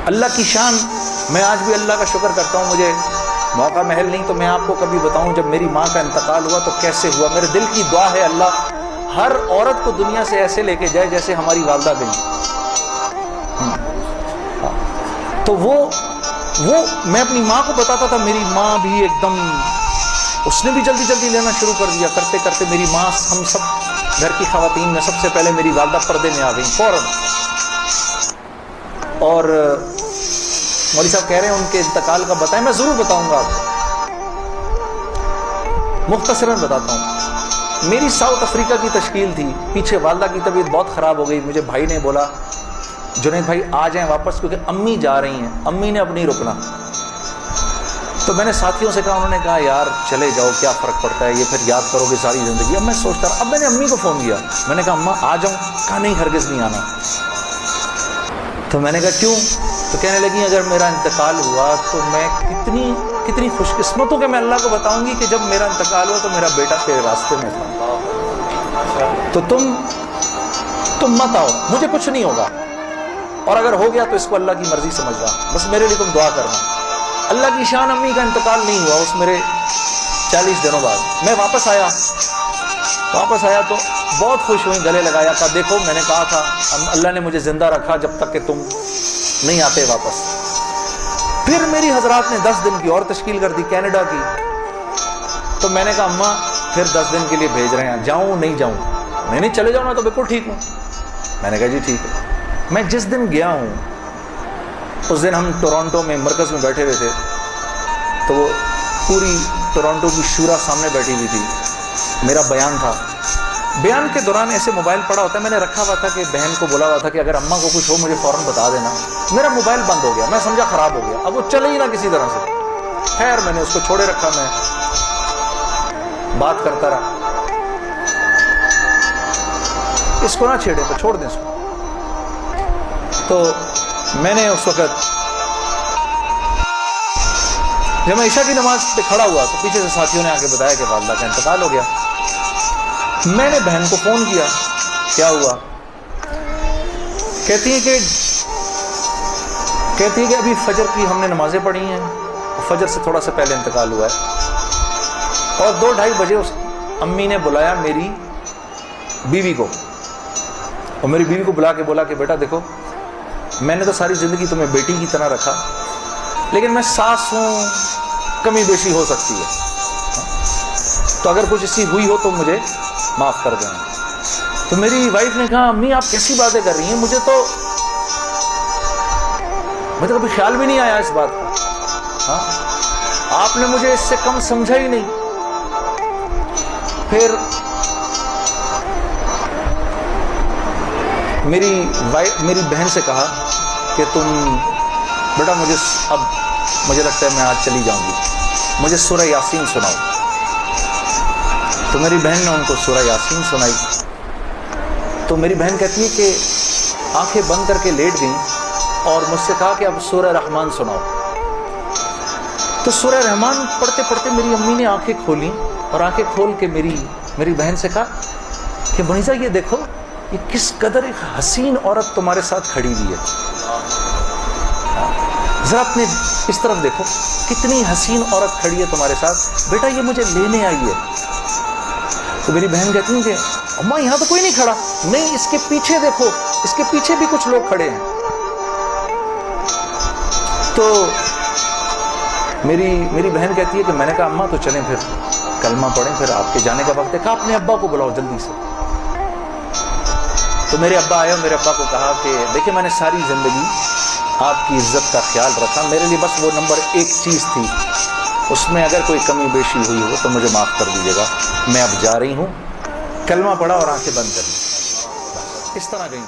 اللہ کی شان، میں آج بھی اللہ کا شکر کرتا ہوں، مجھے موقع محل نہیں تو میں آپ کو کبھی بتاؤں جب میری ماں کا انتقال ہوا تو کیسے ہوا۔ میرے دل کی دعا ہے اللہ ہر عورت کو دنیا سے ایسے لے کے جائے جیسے ہماری والدہ گئی۔ تو وہ میں اپنی ماں کو بتاتا تھا، میری ماں بھی ایک دم، اس نے بھی جلدی جلدی لینا شروع کر دیا، کرتے کرتے میری ماں، ہم سب گھر کی خواتین میں سب سے پہلے میری والدہ پردے میں آ گئی فوراً۔ اور مولوی صاحب کہہ رہے ہیں ان کے انتقال کا بتائیں، میں ضرور بتاؤں گا آپ کو، مختصراً بتاتا ہوں۔ میری ساؤتھ افریقہ کی تشکیل تھی، پیچھے والدہ کی طبیعت بہت خراب ہو گئی، مجھے بھائی نے بولا جنید بھائی آ جائیں واپس کیونکہ امی جا رہی ہیں، امی نے اب نہیں رکنا۔ تو میں نے ساتھیوں سے کہا، انہوں نے کہا یار چلے جاؤ کیا فرق پڑتا ہے، یہ پھر یاد کرو گے ساری زندگی۔ اب میں سوچتا رہا، اب میں نے امی کو فون کیا، میں نے کہا اماں آ جاؤں، کہا نہیں ہرگز نہیں آنا۔ تو میں نے کہا کیوں؟ تو کہنے لگی اگر میرا انتقال ہوا تو میں کتنی خوش قسمت ہوں کہ میں اللہ کو بتاؤں گی کہ جب میرا انتقال ہوا تو میرا بیٹا تیرے راستے میں تھا، تو تم مت آؤ، مجھے کچھ نہیں ہوگا، اور اگر ہو گیا تو اس کو اللہ کی مرضی سمجھنا، بس میرے لیے تم دعا کرنا۔ اللہ کی شان، امی کا انتقال نہیں ہوا اس میرے 40 دنوں بعد میں واپس آیا تو بہت خوش ہوئی، گلے لگایا، کہا دیکھو میں نے کہا تھا اللہ نے مجھے زندہ رکھا جب تک کہ تم نہیں آتے واپس۔ پھر میری حضرات نے 10 دن کی اور تشکیل کر دی کینیڈا کی، تو میں نے کہا اماں پھر 10 دن کے لیے بھیج رہے ہیں، جاؤں نہیں جاؤں؟ نہیں چلے جاؤ، میں تو بالکل ٹھیک ہوں۔ میں نے کہا جی ٹھیک ہے۔ میں جس دن گیا ہوں اس دن ہم ٹورانٹو میں مرکز میں بیٹھے ہوئے تھے، تو وہ پوری ٹورانٹو کی شورا سامنے بیٹھی ہوئی تھی، میرا بیان تھا۔ بیان کے دوران ایسے موبائل پڑا ہوتا ہے، میں نے رکھا ہوا تھا کہ بہن کو بولا ہوا تھا کہ اگر اماں کو کچھ ہو مجھے فوراً بتا دینا۔ میرا موبائل بند ہو گیا، میں سمجھا خراب ہو گیا، اب وہ چلے ہی نہ کسی طرح سے۔ خیر میں نے اس کو چھوڑے رکھا، میں بات کرتا رہا، اس کو نہ چھیڑے تو چھوڑ دیں اس کو۔ تو میں نے اس وقت جب میں عشاء کی نماز پہ کھڑا ہوا تو پیچھے سے ساتھیوں نے آ کے بتایا کہ والدہ کا انتقال ہو گیا۔ میں نے بہن کو فون کیا، کیا ہوا؟ کہتی ہے کہ ابھی فجر کی ہم نے نمازیں پڑھی ہیں، فجر سے تھوڑا سا پہلے انتقال ہوا ہے، اور 2-2:30 بجے اس امی نے بلایا میری بیوی کو، اور میری بیوی کو بلا کے بولا کہ بیٹا دیکھو میں نے تو ساری زندگی تمہیں بیٹی کی طرح رکھا، لیکن میں ساس ہوں، کمی بیشی ہو سکتی ہے، تو اگر کچھ ایسی ہوئی ہو تو مجھے معاف کر دینا۔ تو میری وائف نے کہا امی آپ کیسی باتیں کر رہی ہیں، مجھے تو کبھی خیال بھی نہیں آیا اس بات کا، ہاں آپ نے مجھے اس سے کم سمجھا ہی نہیں۔ پھر میری بہن سے کہا کہ تم بیٹا مجھے لگتا ہے میں آج چلی جاؤں گی، مجھے سورہ یاسین سناؤ۔ تو میری بہن نے ان کو سورہ یاسین سنائی، تو میری بہن کہتی ہے کہ آنکھیں بند کر کے لیٹ گئیں اور مجھ سے کہا کہ اب سورہ رحمان سناؤ۔ تو سورہ رحمان پڑھتے پڑھتے میری امی نے آنکھیں کھولیں، اور آنکھیں کھول کے میری بہن سے کہا کہ منیزہ یہ دیکھو یہ کس قدر ایک حسین عورت تمہارے ساتھ کھڑی ہوئی ہے، ذرا اپنے اس طرف دیکھو کتنی حسین عورت کھڑی ہے تمہارے ساتھ، بیٹا یہ مجھے لینے آئی ہے۔ تو میری بہن کہتی ہیں کہ اماں یہاں تو کوئی نہیں کھڑا، نہیں اس کے پیچھے دیکھو، اس کے پیچھے بھی کچھ لوگ کھڑے ہیں۔ تو میری بہن کہتی ہے کہ میں نے کہا اماں تو چلیں پھر کلمہ پڑھیں، پھر آپ کے جانے کا وقت ہے، کہا اپنے ابا کو بلاؤ جلدی سے۔ تو میرے ابا آئے اور میرے ابا کو کہا کہ دیکھیں میں نے ساری زندگی آپ کی عزت کا خیال رکھا، میرے لیے بس وہ نمبر 1 چیز تھی، اس میں اگر کوئی کمی بیشی ہوئی ہو تو مجھے معاف کر دیجیے گا، میں اب جا رہی ہوں۔ کلمہ پڑھا اور آنکھیں بند کر لی، اس طرح گئی۔